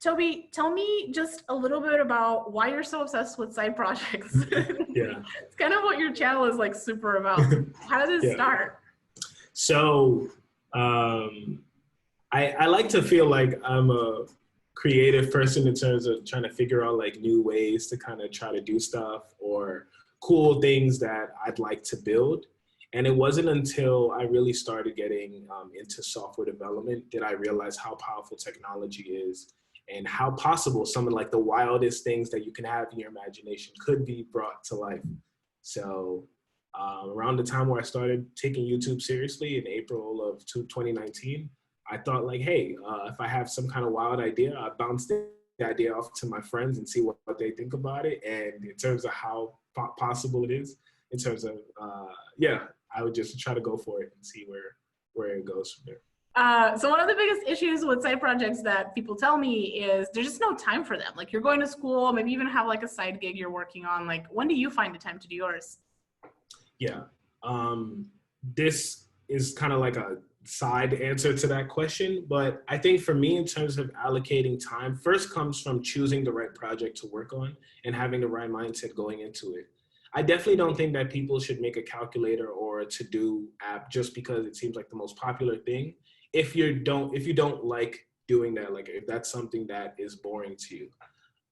Toby, tell me just a little bit about why you're so obsessed with side projects. Yeah. It's kind of what your channel is like super about. How did it Yeah. start? So I like to feel like I'm a creative person in terms of trying to figure out like new ways to kind of try to do stuff or cool things that I'd like to build. And it wasn't until I really started getting into software development that I realized how powerful technology is and how possible some of like the wildest things that you can have in your imagination could be brought to life. So around the time where I started taking YouTube seriously in April of 2019, I thought like, hey, if I have some kind of wild idea, I bounce the idea off to my friends and see what they think about it. And in terms of how possible it is, in terms of, yeah, I would just try to go for it and see where it goes from there. So one of the biggest issues with side projects that people tell me is there's just no time for them. Like you're going to school, maybe even have like a side gig you're working on. Like when do you find the time to do yours? Yeah, this is kind of like a side answer to that question, but I think for me in terms of allocating time, first comes from choosing the right project to work on and having the right mindset going into it. I definitely don't think that people should make a calculator or a to-do app just because it seems like the most popular thing. If you don't like doing that, like if that's something that is boring to you.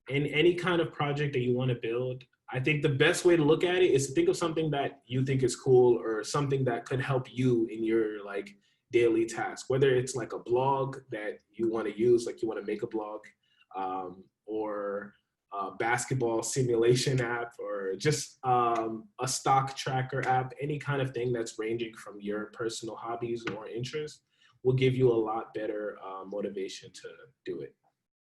In any kind of project that you want to build, I think the best way to look at it is to think of something that you think is cool or something that could help you in your like daily task, whether it's like a blog that you want to use, like you want to make a blog, or a basketball simulation app, or just a stock tracker app, any kind of thing that's ranging from your personal hobbies or interests will give you a lot better motivation to do it.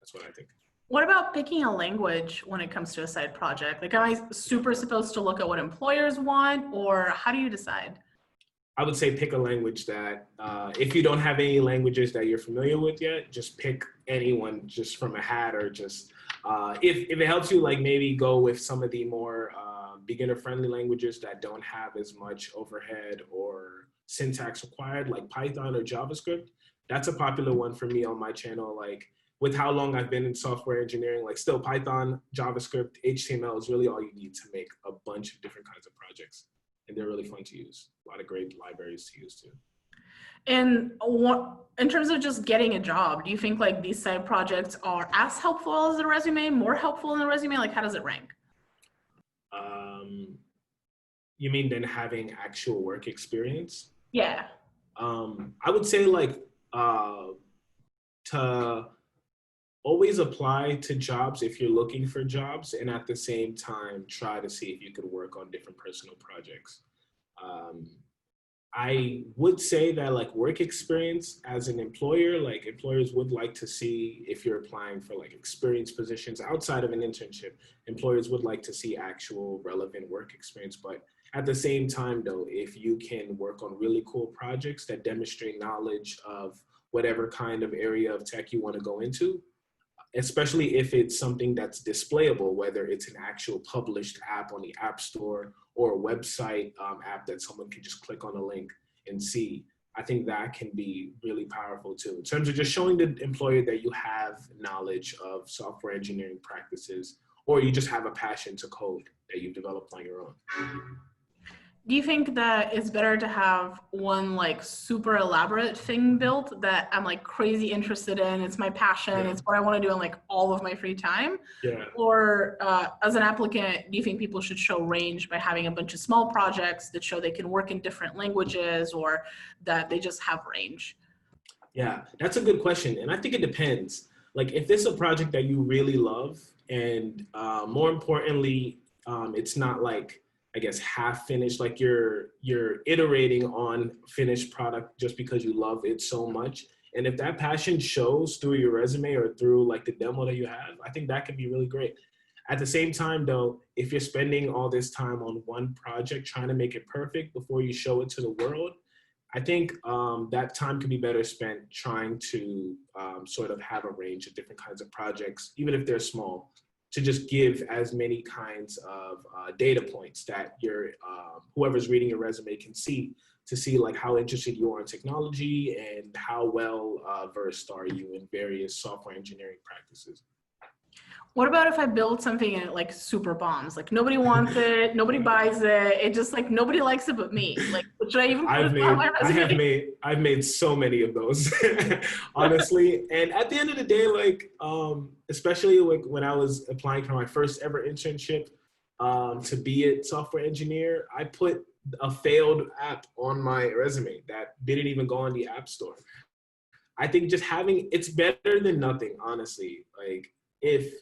That's what I think. What about picking a language when it comes to a side project? Like, am I super supposed to look at what employers want, or how do you decide? I would say pick a language that, if you don't have any languages that you're familiar with yet, just pick anyone just from a hat, or just, if it helps you, like maybe go with some of the more beginner-friendly languages that don't have as much overhead or syntax required, like Python or JavaScript. That's a popular one for me on my channel. Like with how long I've been in software engineering, like still Python, JavaScript, HTML is really all you need to make a bunch of different kinds of projects. And they're really fun to use. A lot of great libraries to use too. And what, in terms of just getting a job, do you think like these side projects are as helpful as the resume, more helpful in the resume? Like how does it rank? You mean then having actual work experience? Yeah. I would say like to always apply to jobs if you're looking for jobs, and at the same time try to see if you could work on different personal projects. I would say that like work experience as an employer, like employers would like to see if you're applying for like experienced positions outside of an internship, employers would like to see actual relevant work experience. But at the same time though, if you can work on really cool projects that demonstrate knowledge of whatever kind of area of tech you want to go into, especially if it's something that's displayable, whether it's an actual published app on the App Store or a website app that someone can just click on a link and see. I think that can be really powerful too, in terms of just showing the employer that you have knowledge of software engineering practices, or you just have a passion to code that you've developed on your own. Do you think that it's better to have one like super elaborate thing built that I'm like crazy interested in, it's my passion, Yeah. it's what I want to do in like all of my free time? Yeah. Or as an applicant, do you think people should show range by having a bunch of small projects that show they can work in different languages, or that they just have range? Yeah, that's a good question. And I think it depends. Like if this is a project that you really love, and more importantly, it's not like, I guess, half finished, like you're iterating on finished product just because you love it so much. And if that passion shows through your resume or through like the demo that you have, I think that can be really great. At the same time though, if you're spending all this time on one project trying to make it perfect before you show it to the world, I think that time could be better spent trying to sort of have a range of different kinds of projects, even if they're small, to just give as many kinds of data points that your whoever's reading your resume can see, to see like how interested you are in technology and how well versed are you in various software engineering practices. What about if I build something and it like super bombs? Like nobody wants it, nobody buys it. It just like nobody likes it but me. Like, should I even put it on my resume? I've made so many of those, honestly. And at the end of the day, like, especially like when I was applying for my first ever internship to be a software engineer, I put a failed app on my resume that didn't even go on the App Store. I think just having, it's better than nothing, honestly. Like, if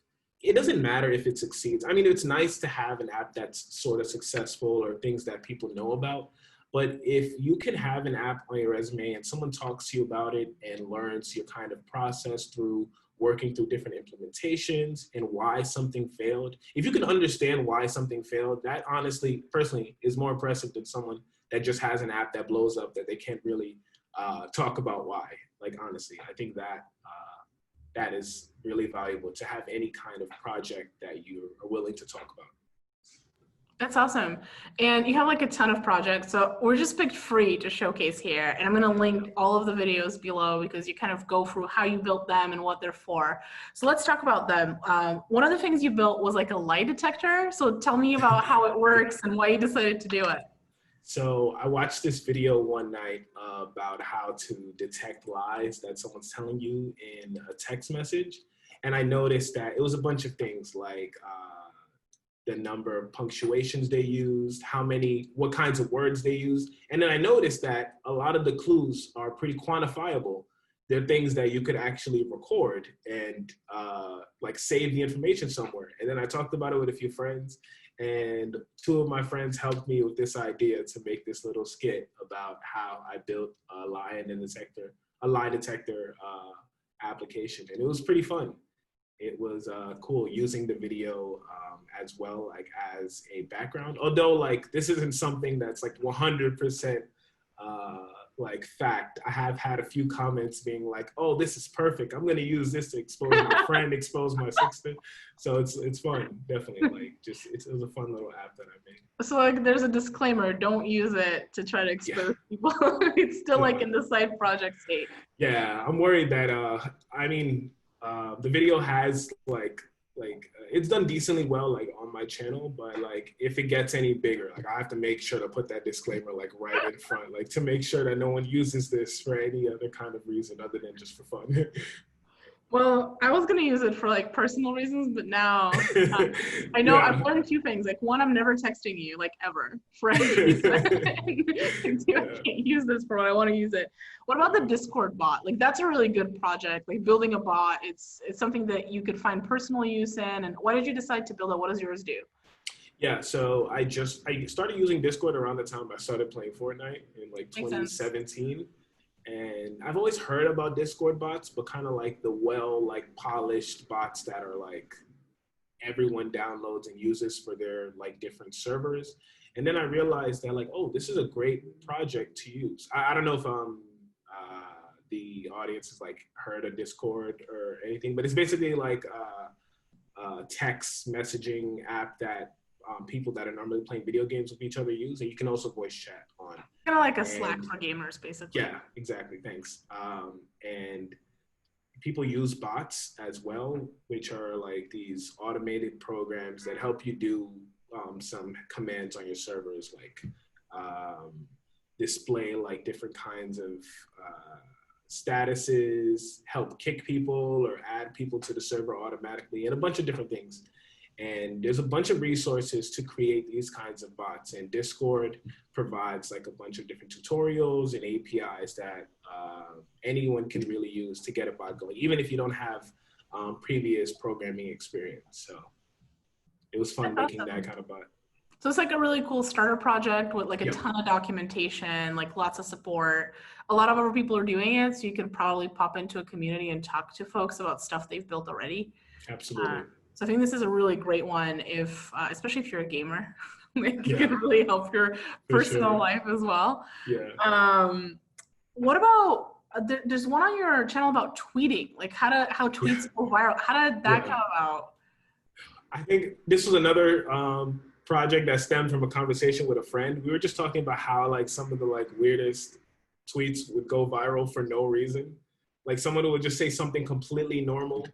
it doesn't matter if it succeeds. I mean, it's nice to have an app that's sort of successful or things that people know about. But if you can have an app on your resume and someone talks to you about it and learns your kind of process through working through different implementations and why something failed, if you can understand why something failed, that honestly, personally, is more impressive than someone that just has an app that blows up that they can't really talk about why. Like, honestly, I think that that is really valuable to have any kind of project that you are willing to talk about. That's awesome. And you have like a ton of projects. So we're just picked free to showcase here. And I'm going to link all of the videos below because you kind of go through how you built them and what they're for. So let's talk about them. One of the things you built was like a lie detector. So tell me about how it works and why you decided to do it. So I watched this video one night about how to detect lies that someone's telling you in a text message. And I noticed that it was a bunch of things like the number of punctuations they used, what kinds of words they used. And then I noticed that a lot of the clues are pretty quantifiable. They're things that you could actually record and like save the information somewhere. And then I talked about it with a few friends, and two of my friends helped me with this idea to make this little skit about how I built a lie detector application. And it was pretty fun. It was cool using the video as well, like as a background. Although like this isn't something that's like 100% like fact. I have had a few comments being like, "Oh, this is perfect. I'm gonna use this to expose my friend, expose my sister." So it's fun, definitely. Like it was a fun little app that I made. So like there's a disclaimer, don't use it to try to expose people. It's still like in the side project state. Yeah, I'm worried that the video has like it's done decently well like on my channel, but like if it gets any bigger, like I have to make sure to put that disclaimer like right in front, like to make sure that no one uses this for any other kind of reason other than just for fun. Well, I was gonna use it for like personal reasons, but now I know I've learned two things. Like one, I'm never texting you like ever for any reason. And two, I can't use this for what I want to use it. What about the Discord bot? Like that's a really good project. Like building a bot, it's something that you could find personal use in. And why did you decide to build it? What does yours do? Yeah, so I started using Discord around the time I started playing Fortnite in like 2017. And I've always heard about Discord bots, but kind of like the polished bots that are like everyone downloads and uses for their like different servers. And then I realized that like, oh, this is a great project to use. I don't know if the audience has like heard of Discord or anything, but it's basically like a text messaging app that people that are normally playing video games with each other use, and you can also voice chat on. Kind of like a Slack for gamers, basically. Yeah, exactly. Thanks. And people use bots as well, which are like these automated programs that help you do some commands on your servers, like display like different kinds of statuses, help kick people or add people to the server automatically, and a bunch of different things. And there's a bunch of resources to create these kinds of bots. And Discord provides like a bunch of different tutorials and APIs that anyone can really use to get a bot going, even if you don't have previous programming experience. So it was fun making that kind of bot. So it's like a really cool starter project with like a ton of documentation, like lots of support. A lot of other people are doing it, so you can probably pop into a community and talk to folks about stuff they've built already. Absolutely. So I think this is a really great one, if especially if you're a gamer. Like it can really help your personal life as well. Yeah. What about there's one on your channel about tweeting, like how tweets go viral. How did that come about? I think this was another project that stemmed from a conversation with a friend. We were just talking about how like some of the like weirdest tweets would go viral for no reason. Like someone who would just say something completely normal.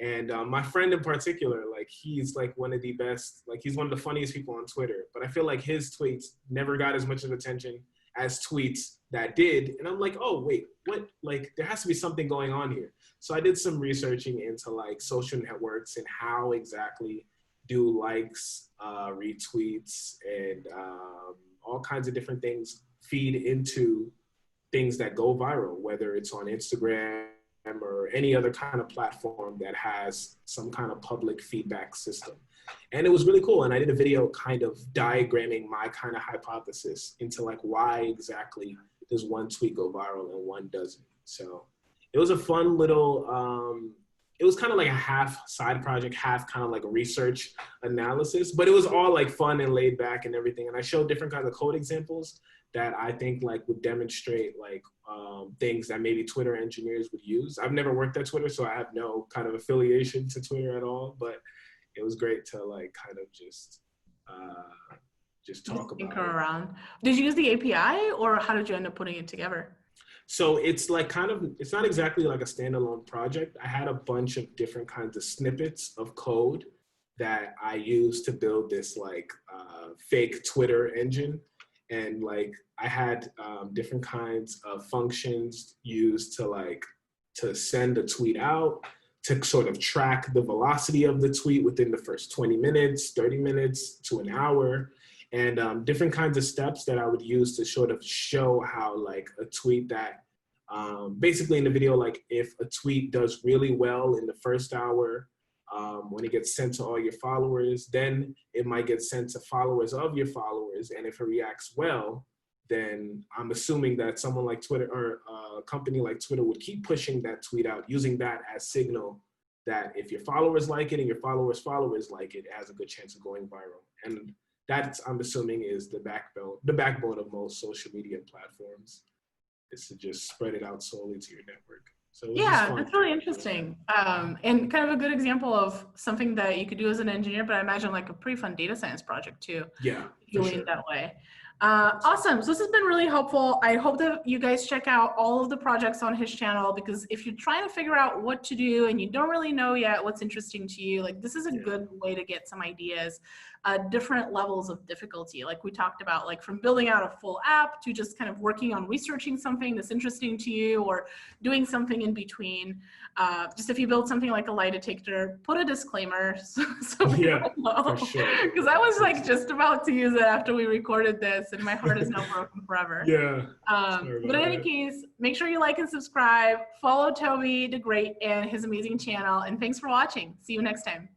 And my friend in particular, like he's like one of the best, like he's one of the funniest people on Twitter. But I feel like his tweets never got as much of attention as tweets that did. And I'm like, oh, wait, what? Like there has to be something going on here. So I did some researching into like social networks and how exactly do likes, retweets, and all kinds of different things feed into things that go viral, whether it's on Instagram or any other kind of platform that has some kind of public feedback system. And it was really cool. And I did a video kind of diagramming my kind of hypothesis into like why exactly does one tweet go viral and one doesn't. So it was a fun little, it was kind of like a half side project, half kind of like research analysis, but it was all like fun and laid back and everything. And I showed different kinds of code examples that I think like would demonstrate like things that maybe Twitter engineers would use. I've never worked at Twitter, so I have no kind of affiliation to Twitter at all, but it was great to like kind of just talk about it. Around. Did you use the API or how did you end up putting it together? So it's like kind of, it's not exactly like a standalone project. I had a bunch of different kinds of snippets of code that I used to build this like fake Twitter engine. And like I had different kinds of functions used to like to send a tweet out, to sort of track the velocity of the tweet within the first 20 minutes, 30 minutes to an hour, and different kinds of steps that I would use to sort of show how like a tweet that basically in the video, like if a tweet does really well in the first hour, when it gets sent to all your followers, then it might get sent to followers of your followers. And if it reacts well, then I'm assuming that someone like Twitter or a company like Twitter would keep pushing that tweet out, using that as signal that if your followers like it and your followers like it, it has a good chance of going viral. And that, I'm assuming, is the backbone of most social media platforms, is to just spread it out solely to your network. So yeah, that's really interesting. And kind of a good example of something that you could do as an engineer, but I imagine like a pretty fun data science project too. Yeah, doing it that way. Awesome. So this has been really helpful. I hope that you guys check out all of the projects on his channel, because if you're trying to figure out what to do and you don't really know yet what's interesting to you, like this is a good way to get some ideas, different levels of difficulty. Like we talked about, like from building out a full app to just kind of working on researching something that's interesting to you or doing something in between. Just if you build something like a lie detector, put a disclaimer so people know. Because I was like just about to use it after we recorded this, and my heart is now broken forever. But in any case, make sure you like and subscribe. Follow Tobi the Great and his amazing channel. And thanks for watching. See you next time.